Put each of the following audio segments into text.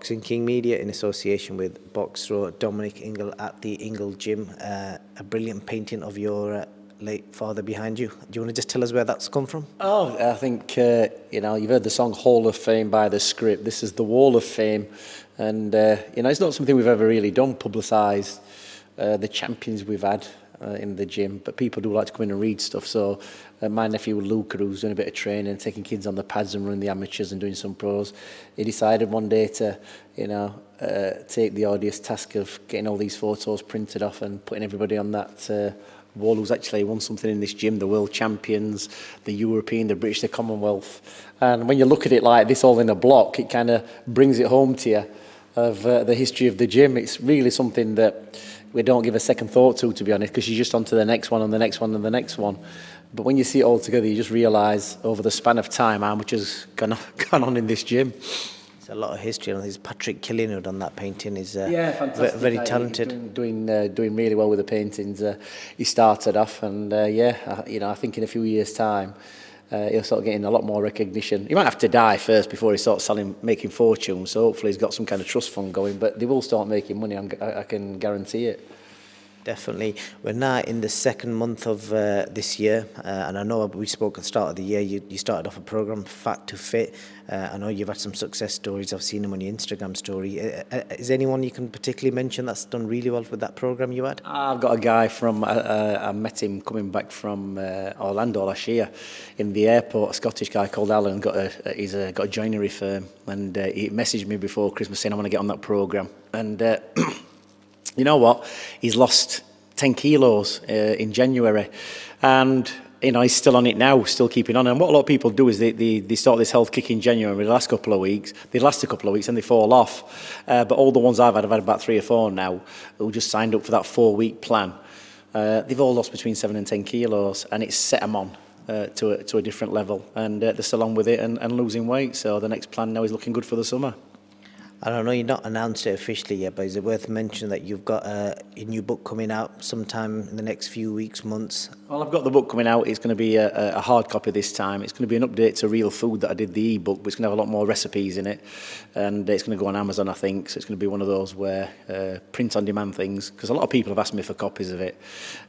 Boxing King Media in association with boxer Dominic Ingle at the Ingle Gym. A brilliant painting of your late father behind you. Do you want to just tell us where that's come from? Oh, I think, you've heard the song Hall of Fame by The Script. This is the Wall of Fame. And, it's not something we've ever really done, publicised the champions we've had in the gym. But people do like to come in and read stuff. So my nephew Luca, who's doing a bit of training, taking kids on the pads and running the amateurs and doing some pros, he decided one day to, take the arduous task of getting all these photos printed off and putting everybody on that wall who's actually won something in this gym, the world champions, the European, the British, the Commonwealth. And when you look at it like this all in a block, it kind of brings it home to you of the history of the gym. It's really something that we don't give a second thought to be honest, because you're just on to the next one and the next one and the next one. But when you see it all together, you just realise over the span of time how much has gone on in this gym. It's a lot of history. And there's Patrick Killinwood on that painting. Is fantastic. Very talented. Doing really well with the paintings. He started off, and I think in a few years' time, he'll start getting a lot more recognition. He might have to die first before he starts making fortunes. So hopefully he's got some kind of trust fund going. But they will start making money. I can guarantee it. Definitely. We're now in the second month of this year, and I know we spoke at the start of the year. You started off a program, Fat to Fit. I know you've had some success stories. I've seen them on your Instagram story. Is anyone you can particularly mention that's done really well with that program you had? I've got a guy from, I met him coming back from Orlando last year in the airport, a Scottish guy called Alan, he's got a joinery firm, and he messaged me before Christmas saying I want to get on that program. And you know what? He's lost 10 kilos in January, and he's still on it now, still keeping on. And what a lot of people do is they start this health kick in January, the last couple of weeks, they last a couple of weeks and they fall off. But all the ones I've had about 3 or 4 now who just signed up for that 4-week plan. They've all lost between 7 and 10 kilos, and it's set them on to a different level, and they're still on with it and losing weight. So the next plan now is looking good for the summer. I don't know, you've not announced it officially yet, but is it worth mentioning that you've got a new book coming out sometime in the next few weeks, months? Well, I've got the book coming out. It's going to be a hard copy this time. It's going to be an update to Real Food that I did the e-book, but it's going to have a lot more recipes in it. And it's going to go on Amazon, I think. So it's going to be one of those where print-on-demand things, because a lot of people have asked me for copies of it.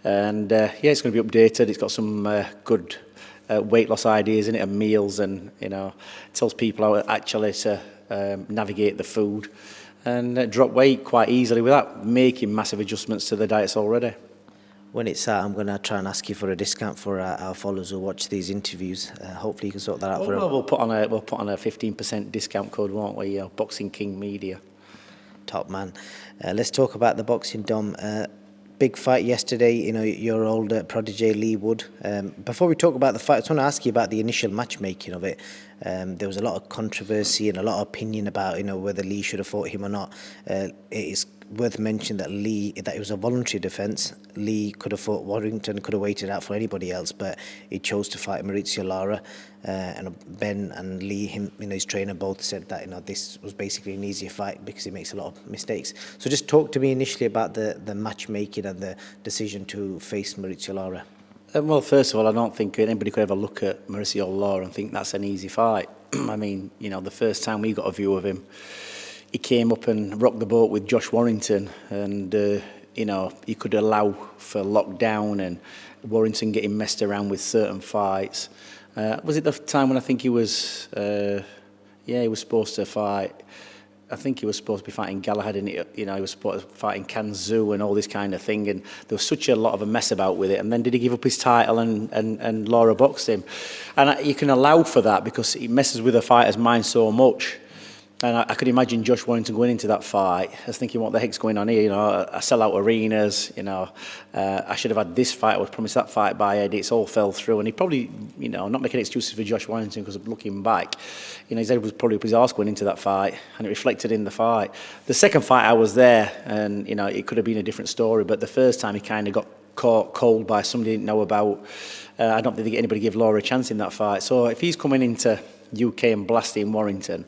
And it's going to be updated. It's got some good weight loss ideas in it and meals, and, tells people how actually to navigate the food and drop weight quite easily without making massive adjustments to the diets already. When it's out, I'm going to try and ask you for a discount for our followers who watch these interviews. Hopefully you can sort that out for us. We'll put on a 15% discount code, won't we? Boxing King Media. Top man. Let's talk about the boxing, Dom. Big fight yesterday, your old protege Lee Wood. Before we talk about the fight, I just want to ask you about the initial matchmaking of it. There was a lot of controversy and a lot of opinion about whether Lee should have fought him or not. It is worth mentioning that it was a voluntary defence. Lee could have fought Warrington, could have waited out for anybody else, but he chose to fight Maurizio Lara. And Benn and Lee, his trainer, both said that this was basically an easier fight because he makes a lot of mistakes. So just talk to me initially about the matchmaking and the decision to face Maurizio Lara. Well, first of all, I don't think anybody could ever look at Maurizio Lara and think that's an easy fight. I mean, the first time we got a view of him, he came up and rocked the boat with Josh Warrington, and he could allow for lockdown and Warrington getting messed around with certain fights. Was it the time when I think he was supposed to fight? I think he was supposed to be fighting Galahad, and he was supposed to fight in Kanzu and all this kind of thing, and there was such a lot of a mess about with it. And then did he give up his title and Lara boxed him? And you can allow for that because it messes with a fighter's mind so much. And I could imagine Josh Warrington going into that fight. I was thinking, what the heck's going on here? I sell out arenas. I should have had this fight. I was promised that fight by Eddie. It's all fell through. And he probably, not making excuses for Josh Warrington, because looking back, his head was probably up his arse going into that fight, and it reflected in the fight. The second fight, I was there, and it could have been a different story. But the first time, he kind of got caught cold by somebody he didn't know about. I don't think anybody gave Lara a chance in that fight. So if he's coming into UK and blasting Warrington,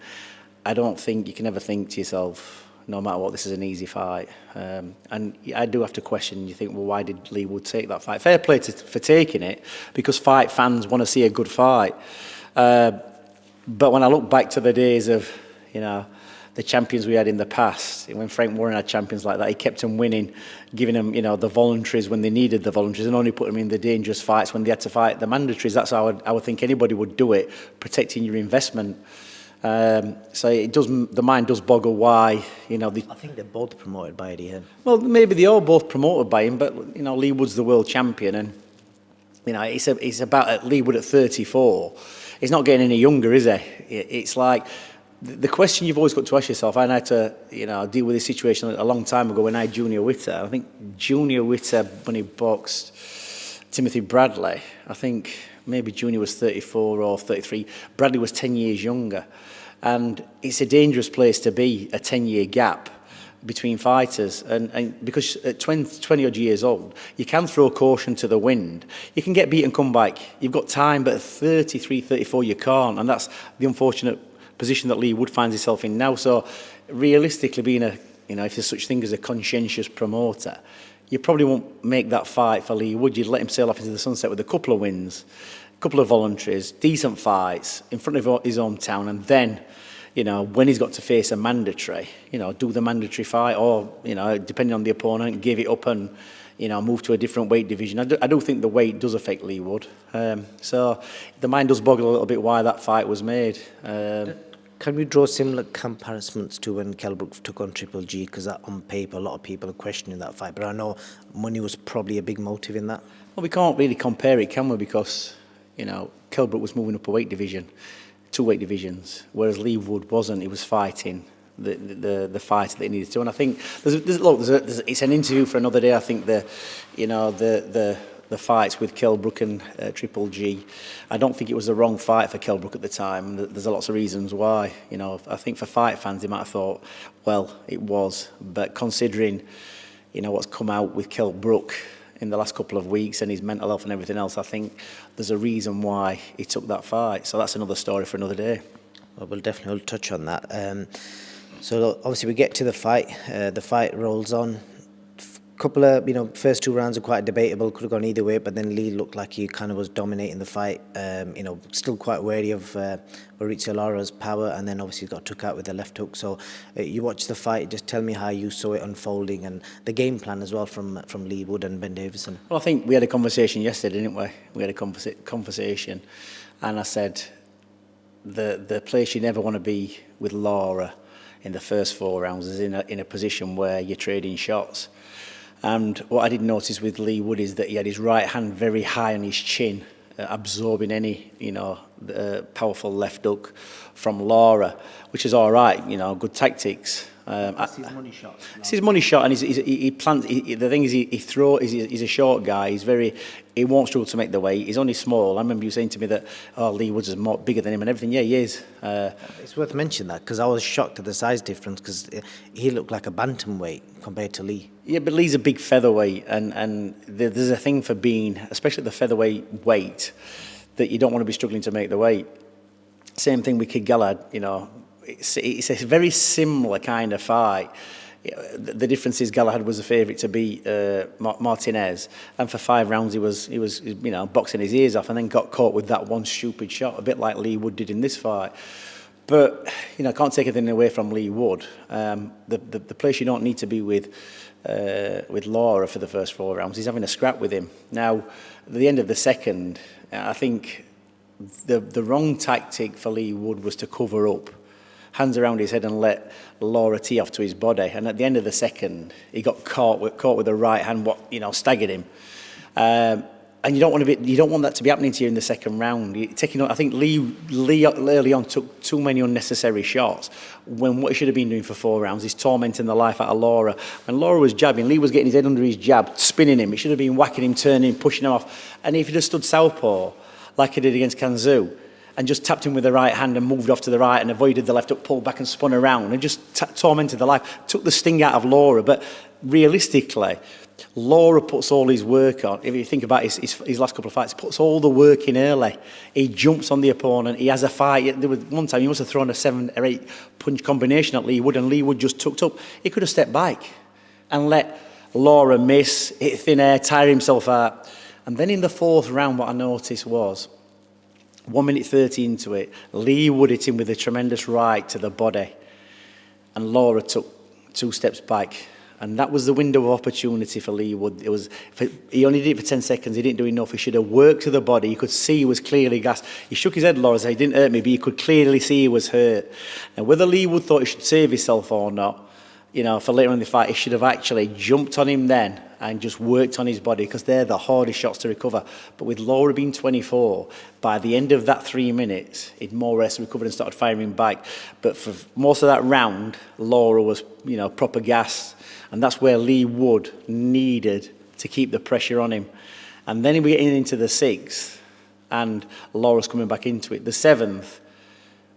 I don't think you can ever think to yourself, no matter what, this is an easy fight. And I do have to question, you think, well, why did Lee Wood take that fight? Fair play for taking it, because fight fans want to see a good fight. But when I look back to the days of, the the champions we had in the past. When Frank Warren had champions like that, he kept them winning, giving them, you know, the voluntaries when they needed the voluntaries, and only put them in the dangerous fights when they had to fight the mandatories. That's how I would think anybody would do it, protecting your investment. So it does. The mind does boggle why, you know. I think they're both promoted by Eddie Hearn. Well, maybe they are both promoted by him, but you know, Lee Wood's the world champion, and you know, it's about Lee Wood at 34. He's not getting any younger, is he? It's like the question you've always got to ask yourself. I had to, you know, deal with this situation a long time ago when I had Junior Witter. I think Junior Witter, when he boxed Timothy Bradley, I think maybe Junior was 34 or 33. Bradley was 10 years younger. And it's a dangerous place to be, a 10-year gap between fighters. And because at 20 odd years old, you can throw caution to the wind. You can get beat and come back. You've got time, but at 33, 34, you can't. And that's the unfortunate position that Lee Wood finds himself in now. So realistically, being a, you know, if there's such thing as a conscientious promoter, you probably won't make that fight for Lee Wood. You'd let him sail off into the sunset with a couple of wins, a couple of voluntaries, decent fights in front of his hometown, and then, you know, when he's got to face a mandatory, you know, do the mandatory fight, or, you know, depending on the opponent, give it up and, you know, move to a different weight division. I do think the weight does affect Lee Wood. So the mind does boggle a little bit why that fight was made. Can we draw similar comparisons to when Kell Brook took on Triple G? Because on paper, a lot of people are questioning that fight. But I know money was probably a big motive in that. Well, we can't really compare it, can we? Because, you know, Kell Brook was moving up a weight division, 2 weight divisions, whereas Lee Wood wasn't. He was fighting the fight that he needed to. And I think it's an interview for another day. I think the fights with Kell Brook and Triple G, I don't think it was the wrong fight for Kell Brook at the time. There's lots of reasons why. You know, I think for fight fans, they might have thought, well, it was. But considering, you know, what's come out with Kell Brook in the last couple of weeks and his mental health and everything else, I think there's a reason why he took that fight. So that's another story for another day. Well, we'll definitely touch on that. So obviously we get to the fight. The fight rolls on. Couple of, you know, first 2 rounds are quite debatable, could have gone either way, but then Lee looked like he kind of was dominating the fight. You know, still quite wary of Maurizio Lara's power, and then obviously got took out with the left hook. So you watched the fight, just tell me how you saw it unfolding and the game plan as well from Lee Wood and Ben Davison. Well, I think we had a conversation yesterday, didn't we? We had a conversation, and I said the place you never want to be with Lara in the first 4 rounds is in a position where you're trading shots. And what I did notice with Lee Wood is that he had his right hand very high on his chin, absorbing any, you know, powerful left hook from Lara, which is all right, you know, good tactics. It's his money shot. It's his money shot, and he plants. The thing is, he's a short guy. He won't struggle to make the weight. He's only small. I remember you saying to me that, oh, Lee Woods is more bigger than him and everything. Yeah, he is. It's worth mentioning that because I was shocked at the size difference because he looked like a bantamweight compared to Lee. Yeah, but Lee's a big featherweight, and there's a thing for being, especially the featherweight weight, that you don't want to be struggling to make the weight. Same thing with Kid Galahad, you know. It's a very similar kind of fight. The difference is Galahad was the favourite to beat Martinez, and for 5 rounds he was you know, boxing his ears off, and then got caught with that one stupid shot, a bit like Lee Wood did in this fight. But you know, I can't take anything away from Lee Wood. The place you don't need to be with Lara for the first 4 rounds, he's having a scrap with him. Now, at the end of the second, I think the wrong tactic for Lee Wood was to cover up, hands around his head and let Lara tee off to his body. And at the end of the second, he got caught with the right hand, what, you know, staggered him. And you don't want that to be happening to you in the second round. I think Lee early on took too many unnecessary shots when what he should have been doing for 4 rounds is tormenting the life out of Lara. When Lara was jabbing, Lee was getting his head under his jab, spinning him. He should have been whacking him, turning, pushing him off. And if he just stood southpaw like he did against Kanzu, and just tapped him with the right hand and moved off to the right and avoided the left hook, pulled back and spun around and just tormented the life, took the sting out of Lara. But realistically, Lara puts all his work on. If you think about his last couple of fights, he puts all the work in early. He jumps on the opponent. He has a fight. There was one time he must have thrown a 7 or 8 punch combination at Lee Wood, and Lee Wood just tucked up. He could have stepped back and let Lara miss, hit thin air, tire himself out. And then in the 4th round, what I noticed was 1 minute 30 into it, Lee Wood hit him with a tremendous right to the body. and Lara took 2 steps back. And that was the window of opportunity for Lee Wood. He only did it for 10 seconds. He didn't do enough. He should have worked to the body. You could see he was clearly gassed. He shook his head, Lara said, he didn't hurt me, but you could clearly see he was hurt. And whether Lee Wood thought he should save himself or not, for later on in the fight, he should have actually jumped on him then and just worked on his body, because they're the hardest shots to recover. But with Lara being 24, by the end of that 3 minutes, he'd more or less recovered and started firing back. But for most of that round, Lara was, proper gas. And that's where Lee Wood needed to keep the pressure on him. And then we get into the 6th, and Lara's coming back into it. The 7th,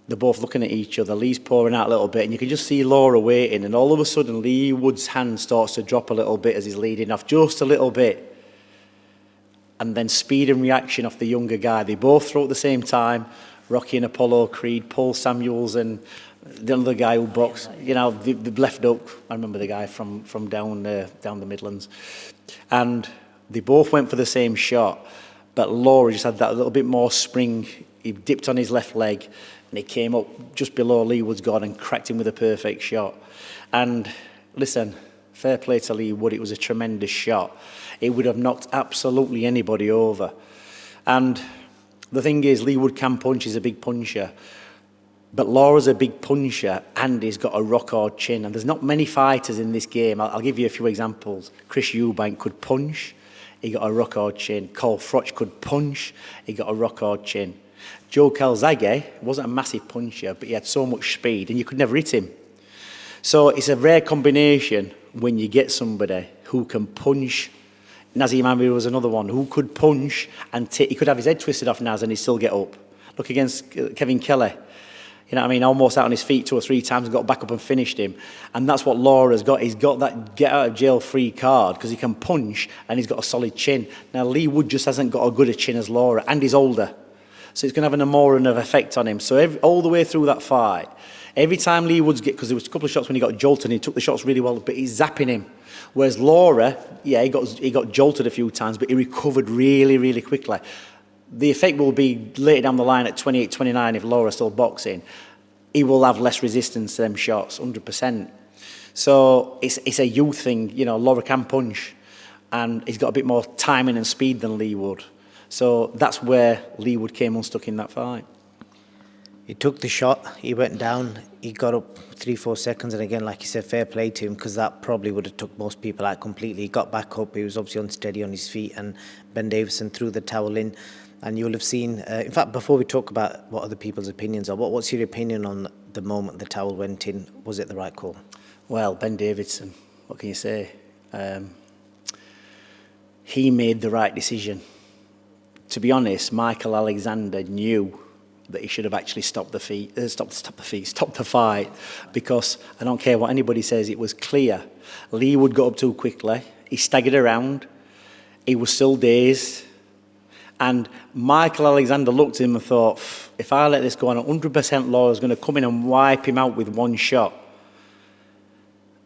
they're both looking at each other. Lee's pouring out a little bit, and you can just see Lara waiting. And all of a sudden, Lee Wood's hand starts to drop a little bit as he's leading off, just a little bit. And then speed and reaction off the younger guy. They both throw at the same time. Rocky and Apollo Creed, Paul Samuels and the other guy who boxed, the left up. I remember the guy from down the Midlands. And they both went for the same shot, but Lara just had that little bit more spring. He dipped on his left leg, and he came up just below Lee Wood's guard and cracked him with a perfect shot. And listen, fair play to Lee Wood, it was a tremendous shot. It would have knocked absolutely anybody over. And the thing is, Lee Wood can punch, he's a big puncher. But Lara's a big puncher, and he's got a rock-hard chin. And there's not many fighters in this game. I'll give you a few examples. Chris Eubank could punch, he got a rock-hard chin. Cole Froch could punch, he got a rock-hard chin. Joe Calzaghe wasn't a massive puncher, but he had so much speed, and you could never hit him. So it's a rare combination when you get somebody who can punch. Nazim Amir was another one who could punch, and he could have his head twisted off Naz and he'd still get up. Look against Kevin Kelly. Almost out on his feet 2 or 3 times and got back up and finished him. And that's what Lara's got. He's got that get-out-of-jail-free card because he can punch and he's got a solid chin. Now, Lee Wood just hasn't got as good a chin as Lara, and he's older. So it's going to have an more of effect on him. So all the way through that fight, every time Lee Wood's because there was a couple of shots when he got jolted and he took the shots really well, but he's zapping him. Whereas Lara, he got jolted a few times, but he recovered really, really quickly. The effect will be later down the line at 28, 29 if Lara's still boxing. He will have less resistance to them shots, 100%. So it's a youth thing. Lara can punch, and he's got a bit more timing and speed than Lee Wood. So that's where Lee Wood came unstuck in that fight. He took the shot, he went down, he got up 3-4 seconds, and again, like you said, fair play to him, because that probably would have took most people out completely. He got back up, he was obviously unsteady on his feet, and Ben Davison threw the towel in. And you'll have seen, in fact, before we talk about what other people's opinions are, what's your opinion on the moment the towel went in? Was it the right call? Well, Ben Davison, what can you say? He made the right decision. To be honest, Michael Alexander knew that he should have actually stopped the fight, because I don't care what anybody says, it was clear. Lee Wood got up too quickly. He staggered around. He was still dazed. And Michael Alexander looked at him and thought, if I let this go on, 100% Lara's going to come in and wipe him out with one shot.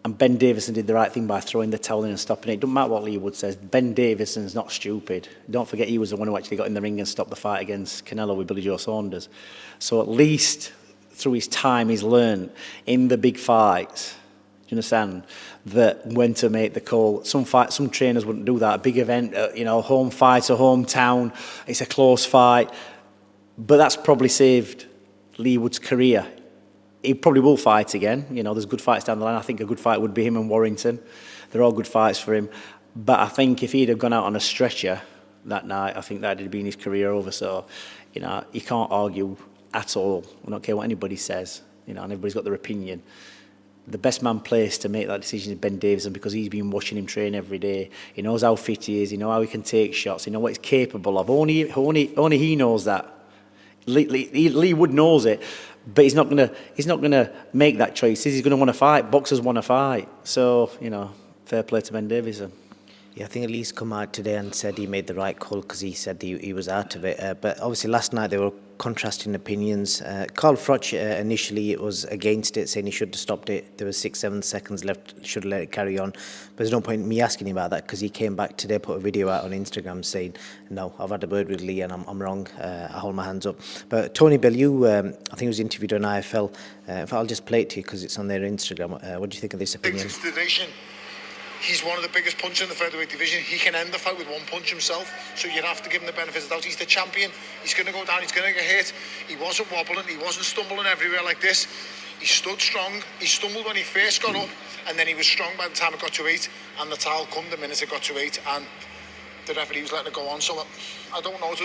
And Ben Davison did the right thing by throwing the towel in and stopping it. It doesn't matter what Lee Wood says. Ben Davison's not stupid. Don't forget he was the one who actually got in the ring and stopped the fight against Canelo with Billy Joe Saunders. So at least through his time, he's learned in the big fights, do you understand, that when to make the call. Some trainers wouldn't do that. A big event, home fight, a hometown, it's a close fight. But that's probably saved Lee Wood's career. He probably will fight again. There's good fights down the line. I think a good fight would be him and Warrington. They're all good fights for him. But I think if he'd have gone out on a stretcher that night, I think that would have been his career over. So, you can't argue at all. I don't care what anybody says, and everybody's got their opinion. The best man placed to make that decision is Ben Davison, because he's been watching him train every day. He knows how fit he is. He knows how he can take shots. He knows what he's capable of. Only he knows that. Lee Wood knows it, but he's not gonna make that choice. He's going to want to fight. Boxers want to fight. So fair play to Ben Davison. Yeah, I think Lee's come out today and said he made the right call, because he said he was out of it. But obviously last night there were contrasting opinions. Carl Froch initially it was against it, saying he should have stopped it. There was 6-7 seconds left, should have let it carry on. But there's no point in me asking him about that, because he came back today, put a video out on Instagram saying, no, I've had a word with Lee and I'm wrong. I hold my hands up. But Tony Bellew, I think he was interviewed on IFL. In fact, I'll just play it to you because it's on their Instagram. What do you think of this opinion? He's one of the biggest punchers in the featherweight division. He can end the fight with one punch himself, so you'd have to give him the benefit of the doubt. He's the champion. He's going to go down. He's going to get hit. He wasn't wobbling. He wasn't stumbling everywhere like this. He stood strong. He stumbled when he first got up, and then he was strong by the time it got to 8, and the towel come the minute it got to 8, and the referee was letting it go on. So I don't know.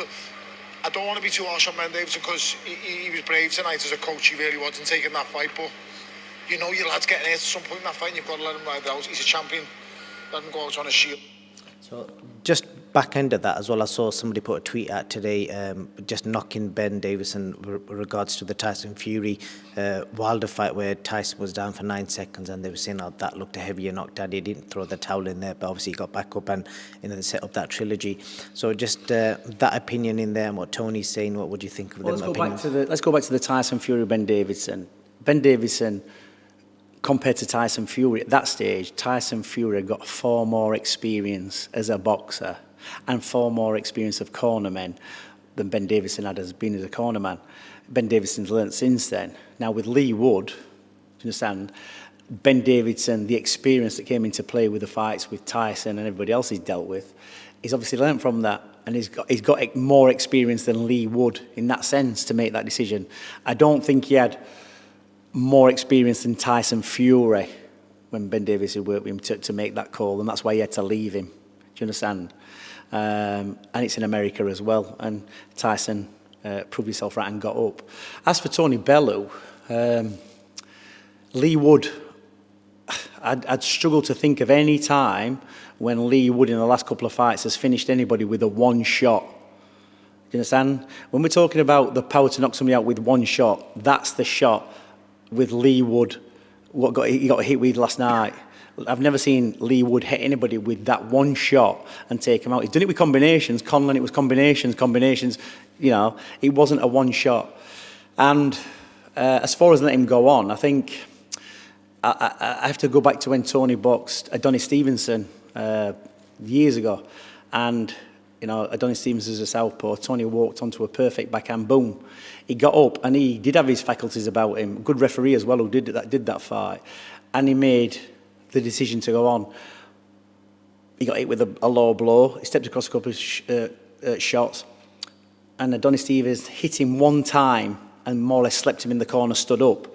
I don't want to be too harsh on Ben Davison, because he was brave tonight as a coach. He really was in taking that fight, but you know your lad's getting hit at some point in that fight, and you've got to let him ride it out. He's a champion. Let him go out on a shield. So just back end of that as well, I saw somebody put a tweet out today just knocking Ben Davison with regards to the Tyson Fury Wilder fight, where Tyson was down for 9 seconds and they were saying, oh, that looked a heavier knockdown. He didn't throw the towel in there, but obviously he got back up and they set up that trilogy. So just that opinion in there and what Tony's saying, what would you think of them opinions? Let's go back to the Tyson Fury Ben Davison. Ben Davison, compared to Tyson Fury at that stage, Tyson Fury got far more experience as a boxer and far more experience of cornermen than Ben Davison had as being as a cornerman. Ben Davison's learnt since then. Now with Lee Wood, do you understand, Ben Davison, the experience that came into play with the fights with Tyson and everybody else he's dealt with, he's obviously learnt from that, and he's got more experience than Lee Wood in that sense to make that decision. I don't think he had more experience than Tyson Fury when Ben Davison worked with him to make that call, and that's why he had to leave him. Do you understand? And it's in America as well, and Tyson proved himself right and got up. As for Tony Bellew, Lee Wood, I'd struggle to think of any time when Lee Wood in the last couple of fights has finished anybody with a one shot. Do you understand? When we're talking about the power to knock somebody out with one shot, that's the shot with Lee Wood, he got hit with last night. I've never seen Lee Wood hit anybody with that one shot and take him out. He's done it with combinations. Conlon, it was combinations. You know, it wasn't a one shot. And as far as letting him go on, I think I have to go back to when Tony boxed Adonis Stevenson years ago. And, you know, Adonis Stevenson is a southpaw. Tony walked onto a perfect backhand, boom. He got up and he did have his faculties about him. Good referee as well who did that fight. And he made the decision to go on. He got hit with a low blow. He stepped across a couple of shots. And Adonis Stevens hit him one time and more or less slept him in the corner, stood up.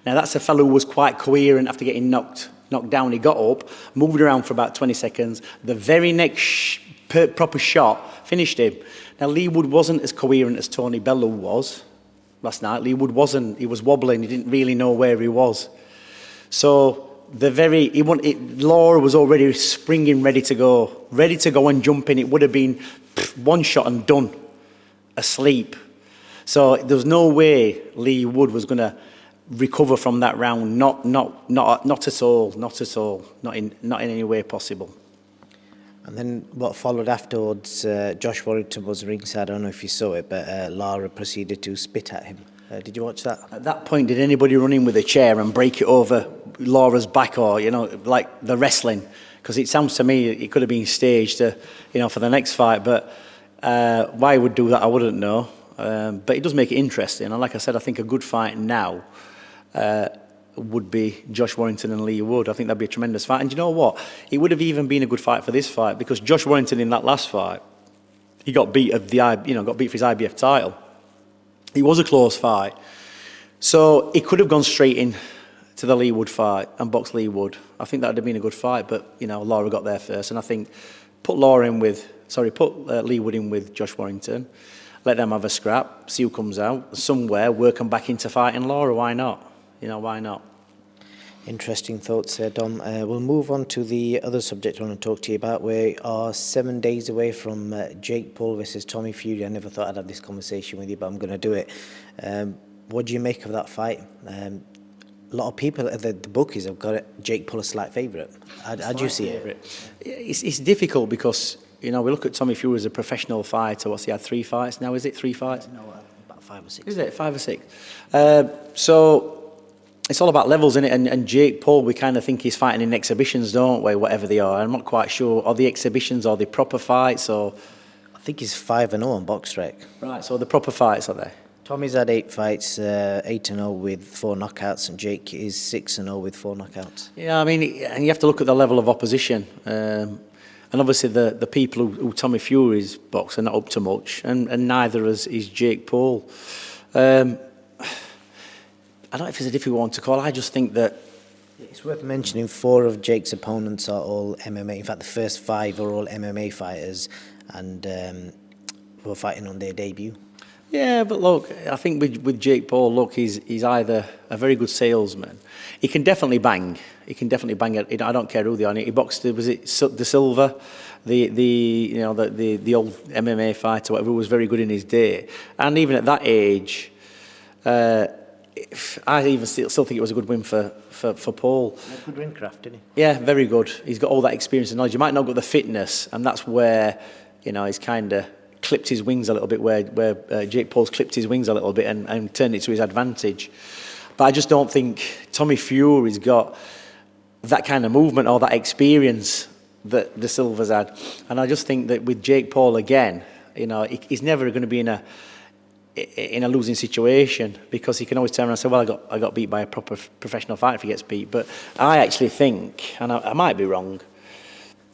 Now that's a fellow who was quite coherent after getting knocked down. He got up, moved around for about 20 seconds. The very next proper shot finished him. Now Lee Wood wasn't as coherent as Tony Bellew was last night. Lee Wood wasn't. He was wobbling. He didn't really know where he was. So Lara was already springing, ready to go and jumping. It would have been one shot and done, asleep. So there was no way Lee Wood was going to recover from that round. Not at all. Not in any way possible. And then what followed afterwards, Josh Warrington was ringside. I don't know if you saw it, but Lara proceeded to spit at him. Did you watch that? At that point, did anybody run in with a chair and break it over Lara's back, or, you know, like the wrestling? Because it sounds to me it could have been staged, for the next fight. But why he would do that, I wouldn't know. But it does make it interesting. And like I said, I think a good fight now would be Josh Warrington and Lee Wood. I think that'd be a tremendous fight. And you know what? It would have even been a good fight for this fight, because Josh Warrington in that last fight, he got beat for his IBF title. It was a close fight. So it could have gone straight in to the Lee Wood fight and boxed Lee Wood. I think that would have been a good fight, but, Lara got there first. And I think put Lee Wood in with Josh Warrington, let them have a scrap, see who comes out, somewhere, work them back into fighting Lara. Why not? Why not? Interesting thoughts there, Dom. We'll move on to the other subject I want to talk to you about. We are 7 days away from Jake Paul versus Tommy Fued. I never thought I'd have this conversation with you, but I'm going to do it. What do you make of that fight? A lot of people, the bookies have got Jake Paul a slight favourite. How do you see it? It's difficult because, we look at Tommy Fury as a professional fighter. What's he had, 3 fights now? Is it 3 fights? No, about 5 or 6. Is it 5 or 6? So it's all about levels, isn't it? And Jake Paul, we kind of think he's fighting in exhibitions, don't we? Whatever they are, I'm not quite sure. Are the exhibitions, are they proper fights, or? I think he's 5-0 on BoxRec. Right. So the proper fights, are they? Tommy's had 8 fights, 8-0 with 4 knockouts, and Jake is 6-0 with 4 knockouts. Yeah, I mean, and you have to look at the level of opposition. And obviously the people who Tommy Fury's box are not up to much, and neither is Jake Paul. I don't know if it's a difficult one to call. I just think that It's worth mentioning 4 of Jake's opponents are all MMA. In fact, the first 5 are all MMA fighters, and were fighting on their debut. yeah, but look, I think with Jake Paul, look, he's either a very good salesman. He can definitely bang. He can definitely bang it. I don't care who they are. He boxed. Was it De Silva, the old MMA fighter, whatever, who was very good in his day. And even at that age, I even still think it was a good win for Paul. He had good ring craft, didn't Yeah, very good. He's got all that experience and knowledge. You might not got the fitness, and that's where he's kind of clipped his wings a little bit. Where Jake Paul's clipped his wings a little bit and turned it to his advantage. But I just don't think Tommy Fury's got that kind of movement or that experience that De Silva's had. And I just think that with Jake Paul again, he's never going to be in a losing situation, because he can always turn around and say, well, I got beat by a proper professional fighter if he gets beat. But I actually think, and I might be wrong,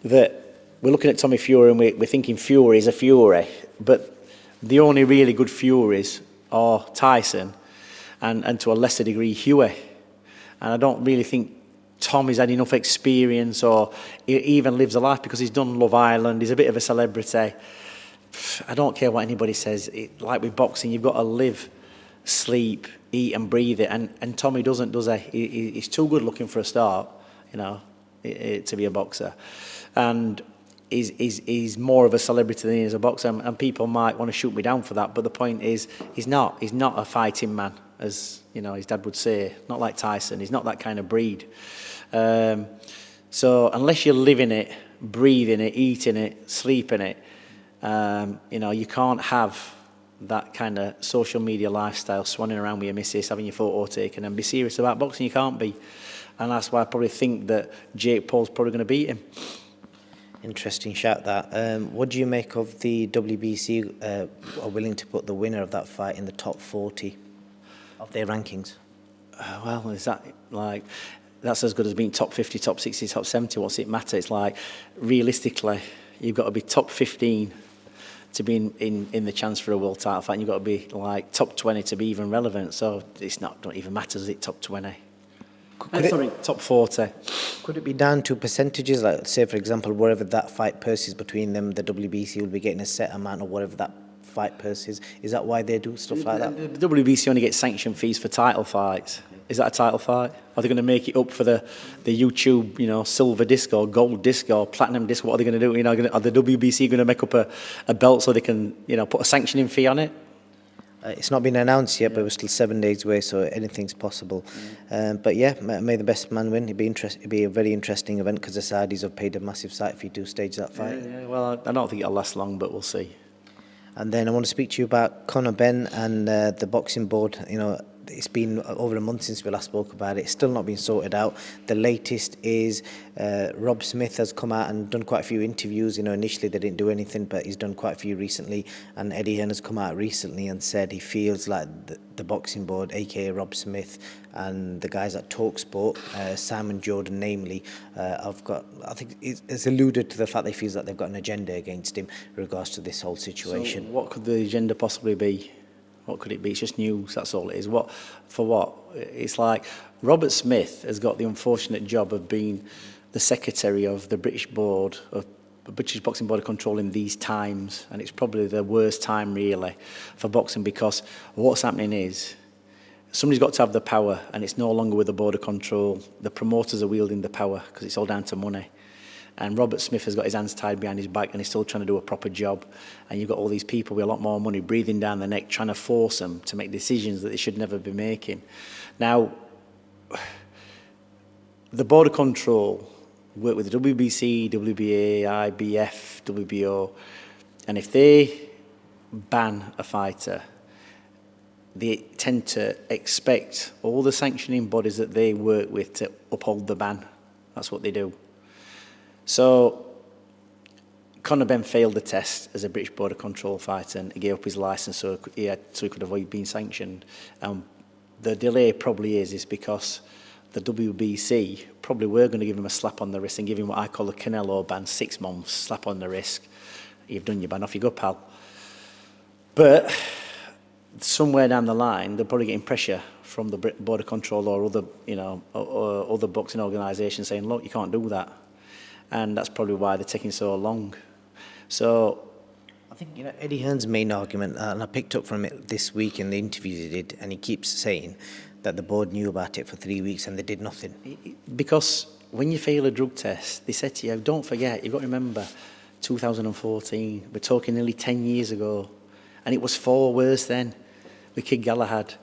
that we're looking at Tommy Fury and we're thinking Fury is a Fury, but the only really good Furies are Tyson and to a lesser degree Huey. And I don't really think Tommy's had enough experience, or he even lives a life, because he's done Love Island, he's a bit of a celebrity. I don't care what anybody says. Like with boxing, you've got to live, sleep, eat and breathe it. And Tommy doesn't, does he? He's too good looking for a start, to be a boxer. And he's more of a celebrity than he is a boxer. And people might want to shoot me down for that. But the point is, he's not a fighting man, as his dad would say. Not like Tyson. He's not that kind of breed. So unless you're living it, breathing it, eating it, sleeping it, you can't have that kind of social media lifestyle, swanning around with your missus, having your photo taken, and be serious about boxing. You can't be. And that's why I probably think that Jake Paul's probably going to beat him. Interesting shout, that. What do you make of the WBC are willing to put the winner of that fight in the top 40 of their rankings? Well, is that like... That's as good as being top 50, top 60, top 70. What's it matter? It's like, realistically, you've got to be top 15 to be in the chance for a world title fight. And you've got to be like top 20 to be even relevant. So don't even matter, does it? Top 20. Top 40. Could it be down to percentages? Like, say, for example, wherever that fight purse is between them, the WBC will be getting a set amount, or whatever that fight purse is. Is that why they do stuff like that? The WBC only gets sanction fees for title fights. Is that a title fight? Are they going to make it up for the YouTube, silver disc or gold disc or platinum disc? What are they going to do? Are the WBC going to make up a belt so they can, put a sanctioning fee on it? It's not been announced yet, but we're still 7 days away, so anything's possible. But yeah, may the best man win. It'd be a very interesting event, because the Saudis have paid a massive sight if you do stage that fight. Yeah, well, I don't think it'll last long, but we'll see. And then I want to speak to you about Conor Benn and the boxing board. It's been over a month since we last spoke about it. It's still not been sorted out. The latest is Rob Smith has come out and done quite a few interviews. Initially they didn't do anything, but he's done quite a few recently. And Eddie Hearn has come out recently and said he feels like the boxing board, aka Rob Smith, and the guys at TalkSport, Simon Jordan namely, I think it's alluded to the fact they feel that they've got an agenda against him in regards to this whole situation. So what could the agenda possibly be? What could it be? It's just news, that's all it is. What? It's like Robert Smith has got the unfortunate job of being the secretary of the British Boxing Board of Control in these times, and it's probably the worst time really for boxing, because what's happening is somebody's got to have the power, and it's no longer with the Board of Control. The promoters are wielding the power because it's all down to money. And Robert Smith has got his hands tied behind his back, and he's still trying to do a proper job. And you've got all these people with a lot more money breathing down their neck, trying to force them to make decisions that they should never be making. Now, the Board of Control work with the WBC, WBA, IBF, WBO, and if they ban a fighter, they tend to expect all the sanctioning bodies that they work with to uphold the ban. That's what they do. So Conor Benn failed the test as a British Border Control fighter and he gave up his licence so he could avoid being sanctioned. The delay probably is because the WBC probably were going to give him a slap on the wrist and give him what I call a Canelo ban, 6 months, slap on the wrist. You've done your ban, off you go, pal. But somewhere down the line, they're probably getting pressure from the Border Control or other, or other boxing organisations saying, look, you can't do that. And that's probably why they're taking so long. So I think, Eddie Hearn's main argument, and I picked up from it this week in the interviews he did, and he keeps saying that the board knew about it for 3 weeks and they did nothing. Because when you fail a drug test, they said to you, don't forget, you've got to remember, 2014, we're talking nearly 10 years ago, and it was far worse then with Kid Galahad.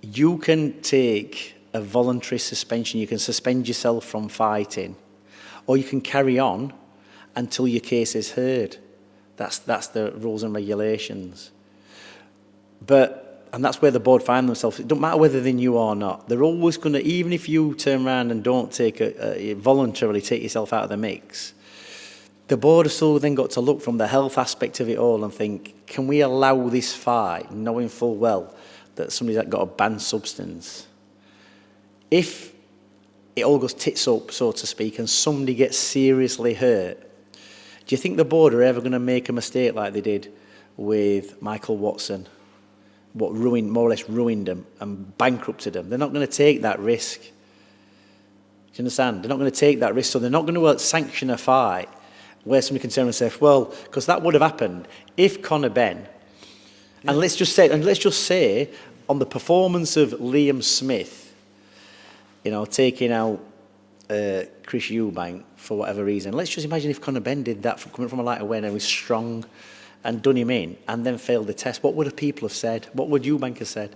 You can take a voluntary suspension, you can suspend yourself from fighting, or you can carry on until your case is heard. That's the rules and regulations. And that's where the board find themselves. It don't matter whether they knew or not. They're always going to, even if you turn around and don't voluntarily take yourself out of the mix, the board has still then got to look from the health aspect of it all and think, can we allow this fight, knowing full well that somebody's got a banned substance? If it all goes tits up, so to speak, and somebody gets seriously hurt, do you think the board are ever going to make a mistake like they did with Michael Watson? What more or less ruined them and bankrupted them. They're not going to take that risk. Do you understand? They're not going to take that risk, so they're not going to sanction a fight where somebody can turn and say, well, because that would have happened if Conor Benn, and let's just say on the performance of Liam Smith, taking out Chris Eubank for whatever reason. Let's just imagine if Conor Benn did that coming from a lighter weight and was strong and done him in and then failed the test. What would the people have said? What would Eubank have said?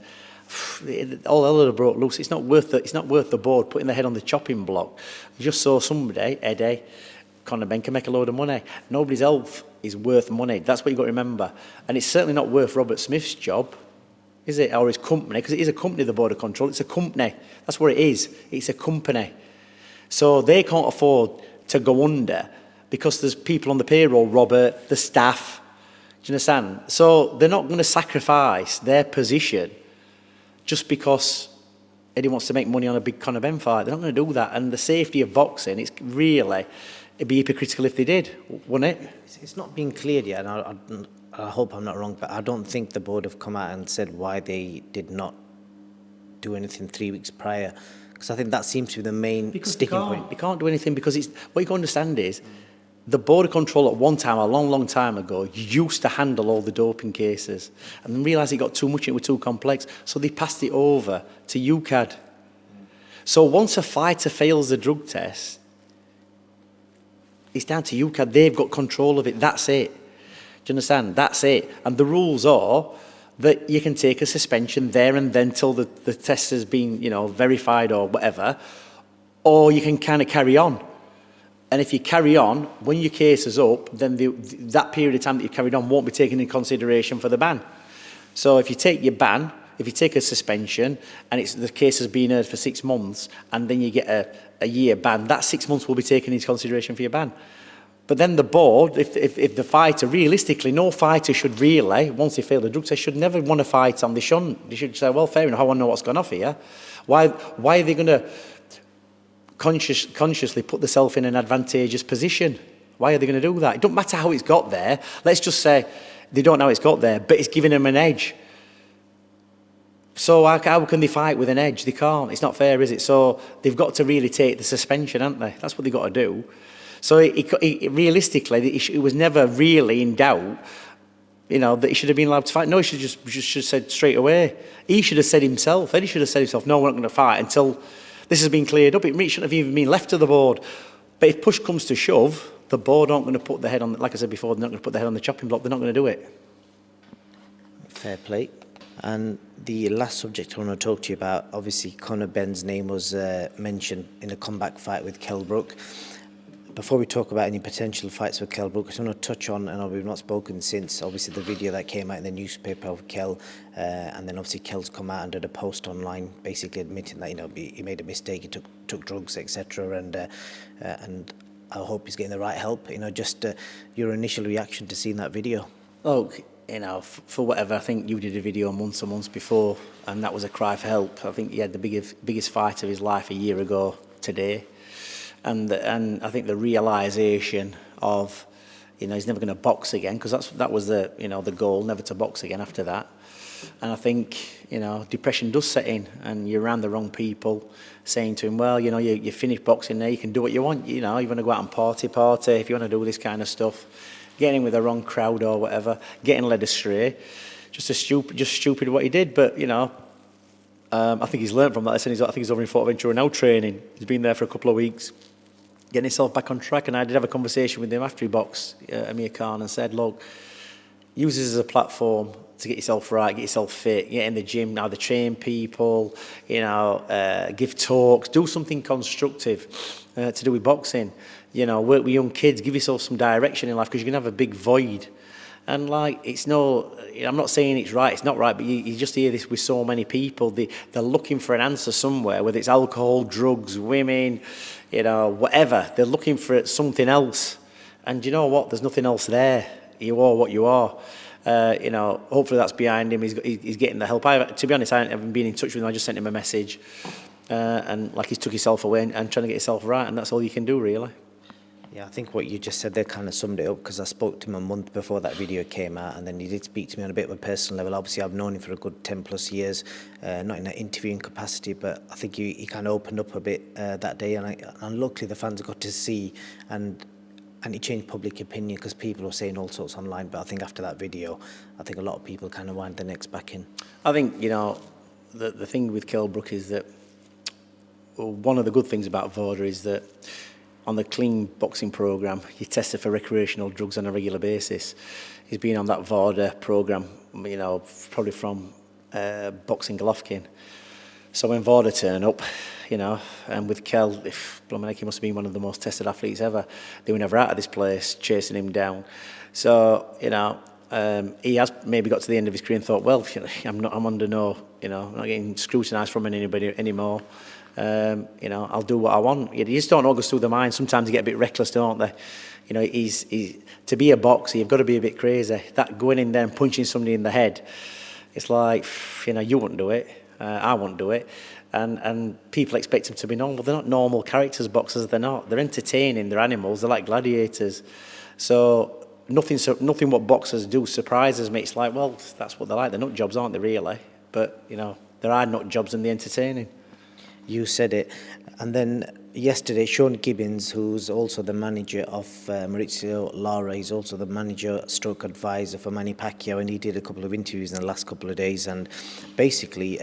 All hell would have broke loose. It's not worth the board putting their head on the chopping block. You just saw somebody, Eddie, Conor Benn can make a load of money. Nobody's health is worth money. That's what you've got to remember. And it's certainly not worth Robert Smith's job, is it? Or his company, because it is a company, the Border Control. It's a company. That's what it is. It's a company. So they can't afford to go under because there's people on the payroll, Robert, the staff. Do you understand? So they're not going to sacrifice their position just because Eddie wants to make money on a big Conor Benn fight. They're not going to do that. And the safety of boxing, it'd be hypocritical if they did, wouldn't it? It's not been cleared yet, and I hope I'm not wrong, but I don't think the board have come out and said why they did not do anything 3 weeks prior. Because I think that seems to be the main sticking point. They can't do anything because what you can understand is the Border Control at one time, a long, long time ago, used to handle all the doping cases and then realised it got too much and it was too complex, so they passed it over to UCAD. So once a fighter fails the drug test, it's down to UCAD. They've got control of it. That's it. Do you understand? That's it. And the rules are that you can take a suspension there and then till the test has been, verified or whatever, or you can kind of carry on. And if you carry on, when your case is up, then that period of time that you carried on won't be taken into consideration for the ban. So if you take your ban, if you take a suspension and the case has been heard for 6 months and then you get a year ban, that 6 months will be taken into consideration for your ban. But then the board, if the fighter, realistically, no fighter should really, once they fail the drug test, should never want to fight on. They shouldn't. They should say, well, fair enough, I want to know what's gone off here. Why are they going to consciously put themselves in an advantageous position? Why are they going to do that? It don't matter how it's got there. Let's just say they don't know how it's got there, but it's giving them an edge. So how can they fight with an edge? They can't. It's not fair, is it? So they've got to really take the suspension, haven't they? That's what they've got to do. So realistically, it was never really in doubt, that he should have been allowed to fight. No, he should have said straight away. He should have said himself. Eddie should have said himself, no, we're not going to fight until this has been cleared up. It really shouldn't have even been left to the board. But if push comes to shove, the board aren't going to put their head on, like I said before, they're not going to put their head on the chopping block. They're not going to do it. Fair play. And the last subject I want to talk to you about, obviously Conor Benn's name was mentioned in a comeback fight with Kell Brook. Before we talk about any potential fights with Kell Brook, I just want to touch on, and we've not spoken since, obviously the video that came out in the newspaper of Kell, and then obviously Kell's come out and did a post online, basically admitting that he made a mistake, he took drugs, etc. And I hope he's getting the right help. Just your initial reaction to seeing that video. Look, for whatever, I think you did a video months and months before, and that was a cry for help. I think he had the biggest fight of his life a year ago today. And I think the realisation of, he's never going to box again, because that was the goal, never to box again after that. And I think, depression does set in, and you're around the wrong people saying to him, well, you finished boxing now, you can do what you want. You want to go out and party, if you want to do this kind of stuff. Getting in with the wrong crowd or whatever, getting led astray. Just stupid what he did, but, I think he's learned from that. I think he's over in Forteventura now training. He's been there for a couple of weeks, getting himself back on track. And I did have a conversation with him after he boxed Amir Khan and said, look, use this as a platform to get yourself right, get yourself fit, get in the gym, now they train people, give talks, do something constructive to do with boxing. Work with young kids, give yourself some direction in life, because you're going to have a big void. And I'm not saying it's right, it's not right, but you just hear this with so many people. They're looking for an answer somewhere, whether it's alcohol, drugs, women, whatever. They're looking for something else. And you know what? There's nothing else there. You are what you are. Hopefully that's behind him. He's getting the help. To be honest, I haven't been in touch with him. I just sent him a message. And he's took himself away and trying to get himself right. And that's all you can do, really. Yeah, I think what you just said there kind of summed it up, because I spoke to him a month before that video came out, and then he did speak to me on a bit of a personal level. Obviously, I've known him for a good 10 plus years, not in that interviewing capacity, but I think he kind of opened up a bit that day, and luckily the fans got to see, and it changed public opinion, because people were saying all sorts online. But I think after that video, I think a lot of people kind of wind their necks back in. I think, the thing with Kell Brook is that one of the good things about VODA is that on the clean boxing programme, you tested for recreational drugs on a regular basis. He's been on that VODA programme, probably from boxing Golovkin. So when VODA turn up, and with Kell, he must have been one of the most tested athletes ever. They were never out of this place, chasing him down. So, he has maybe got to the end of his career and thought, well, I'm under no, I'm not getting scrutinised from anybody anymore. I'll do what I want. You just don't know what's through the mind. Sometimes you get a bit reckless, don't they? He's to be a boxer, you've got to be a bit crazy. That going in there and punching somebody in the head, it's like, you wouldn't do it. I wouldn't do it. And people expect them to be normal. They're not normal characters, boxers. They're not. They're entertaining. They're animals. They're like gladiators. So nothing what boxers do surprises me. It's like, well, that's what they're like. They're nut jobs, aren't they, really? But, there are nut jobs and they're entertaining. You said it. And then yesterday, Sean Gibbons, who's also the manager of Maurizio Lara, he's also the manager stroke advisor for Manny Pacquiao, and he did a couple of interviews in the last couple of days, and basically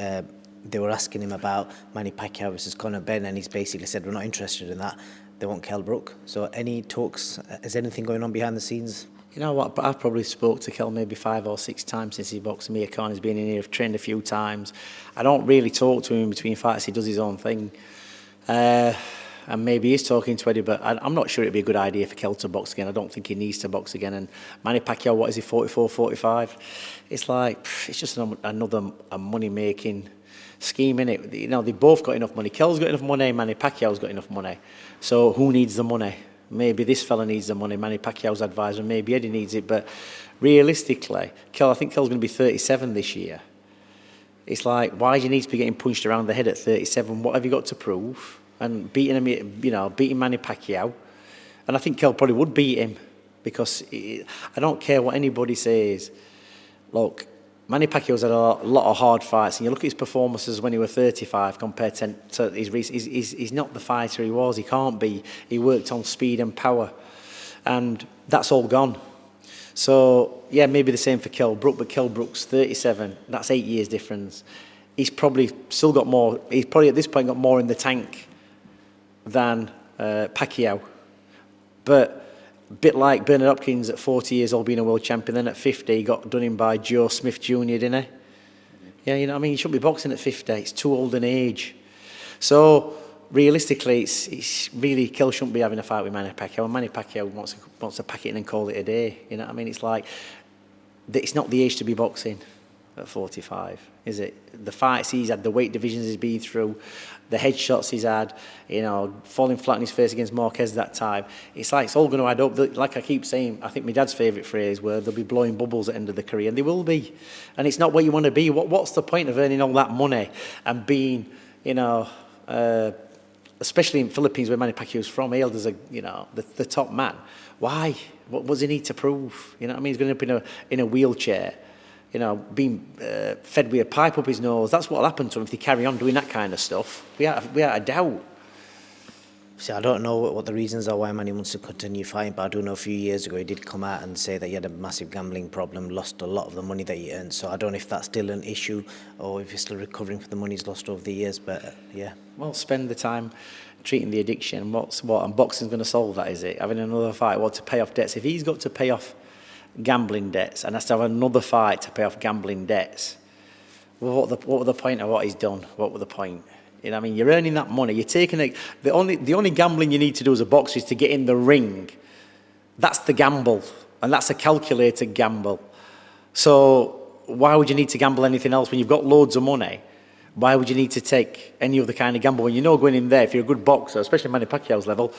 they were asking him about Manny Pacquiao versus Conor Benn, and he's basically said, we're not interested in that. They want Kell Brook. So any talks, is anything going on behind the scenes? You know what, I've probably spoke to Kell maybe 5 or 6 times since he boxed. Amir Khan has been in here, I've trained a few times. I don't really talk to him in between fights, he does his own thing. And maybe he's talking to Eddie, but I'm not sure it'd be a good idea for Kell to box again. I don't think he needs to box again. And Manny Pacquiao, what is he, 44, 45? It's like, it's just another money-making scheme, innit? They've both got enough money. Kell's got enough money, Manny Pacquiao's got enough money. So who needs the money? Maybe this fella needs the money, Manny Pacquiao's advisor, maybe Eddie needs it, but realistically, I think Kell's going to be 37 this year. It's like, why do you need to be getting punched around the head at 37? What have you got to prove? And beating him, beating Manny Pacquiao, and I think Kell probably would beat him, because I don't care what anybody says. Look, Manny Pacquiao's had a lot of hard fights, and you look at his performances when he was 35 compared to his recent. He's not the fighter he was. He can't be. He worked on speed and power, and that's all gone. So yeah, maybe the same for Kell Brook, but Kell Brook's 37. That's 8 years difference. He's probably still got more. He's probably at this point got more in the tank than Pacquiao, but. A bit like Bernard Hopkins at 40 years old being a world champion, then at 50 he got done in by Joe Smith Jr., didn't he? Yeah, you know what I mean? You shouldn't be boxing at 50. It's too old an age. So realistically, it's really, Kell shouldn't be having a fight with Manny Pacquiao. And Manny Pacquiao wants to pack it in and call it a day. You know what I mean? It's like, it's not the age to be boxing at 45, is it? The fights he's had, the weight divisions he's been through, the headshots he's had, you know, falling flat on his face against Marquez that time. It's like, it's all going to add up. Like I keep saying, I think my dad's favourite phrase were they'll be blowing bubbles at the end of the career, and they will be. And it's not what you want to be. What's the point of earning all that money and being, you know, especially in Philippines where Manny Pacquiao's from, hailed as a, you know, the top man. Why? What does he need to prove? You know what I mean? He's going to end up in a wheelchair, you know, being fed with a pipe up his nose. That's what'll happen to him if they carry on doing that kind of stuff. We had a doubt. See, I don't know what the reasons are why Manny wants to continue fighting, but I do know a few years ago he did come out and say that he had a massive gambling problem, lost a lot of the money that he earned. So I don't know if that's still an issue or if he's still recovering from the money he's lost over the years, but yeah. Well, spend the time treating the addiction. And boxing's going to solve that, is it? Having another fight, to pay off debts. If he's got to pay off gambling debts and has to have another fight to pay off gambling debts, well, what were the point of what he's done? What were the point? You know what I mean? You're earning that money. You're taking it. The only gambling you need to do as a boxer is to get in the ring. That's the gamble, and that's a calculated gamble. So why would you need to gamble anything else when you've got loads of money? Why would you need to take any other kind of gamble when you know going in there, if you're a good boxer, especially Manny Pacquiao's level,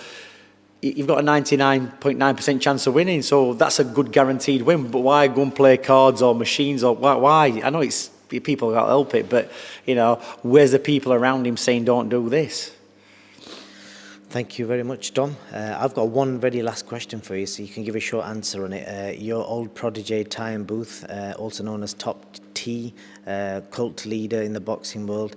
you've got a 99.9% chance of winning, so that's a good guaranteed win. But why go and play cards or machines or why? I know it's people can't help it, but you know, where's the people around him saying don't do this? Thank you very much, Dom. I've got one very last question for you, so you can give a short answer on it. Your old protege, Tyan Booth, also known as Top T, cult leader in the boxing world,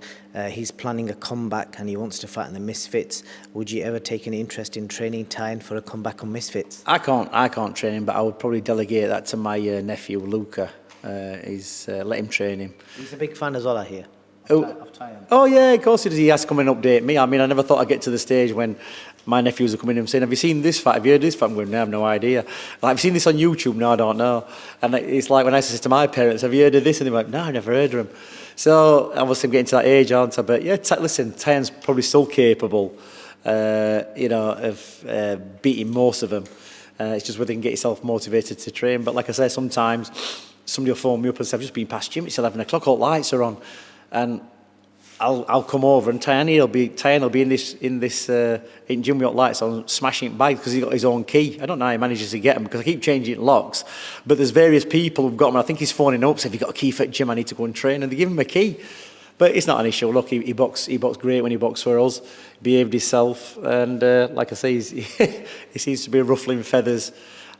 he's planning a comeback and he wants to fight in the Misfits. Would you ever take any interest in training Tyan for a comeback on Misfits? I can't train him, but I would probably delegate that to my nephew, Luca. Let him train him. He's a big fan as well, I hear. Oh yeah, of course he does. He has to come and update me. I mean, I never thought I'd get to the stage when my nephews are coming in and saying, have you seen this fight? Have you heard this fight? I'm going, no, I have no idea. Like, have you seen this on YouTube? No, I don't know. And it's like when I say to my parents, have you heard of this? And they're like, no, I've never heard of them. So obviously I'm getting to that age, aren't I? But yeah, listen, Tyan's probably still capable, you know, of beating most of them. It's just whether you can get yourself motivated to train. But like I say, sometimes somebody will phone me up and say, I've just been past gym, it's 11 o'clock, all the lights are on. And I'll come over and Tyan will be in this in gym with lights on, smashing bags because he's got his own key. I don't know how he manages to get them because I keep changing locks. But there's various people who've got them. I think he's phoning up, saying, have you got a key for the gym? I need to go and train, and they give him a key. But it's not an issue. Look, he boxed great when he boxed for us, behaved himself, and like I say, he seems to be ruffling feathers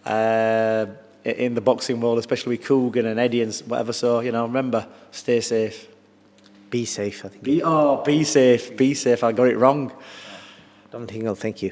in the boxing world, especially with Coogan and Eddie and whatever. So, you know, remember, stay safe. Be safe, I think. Be safe. I got it wrong. Dominic Ingle, thank you.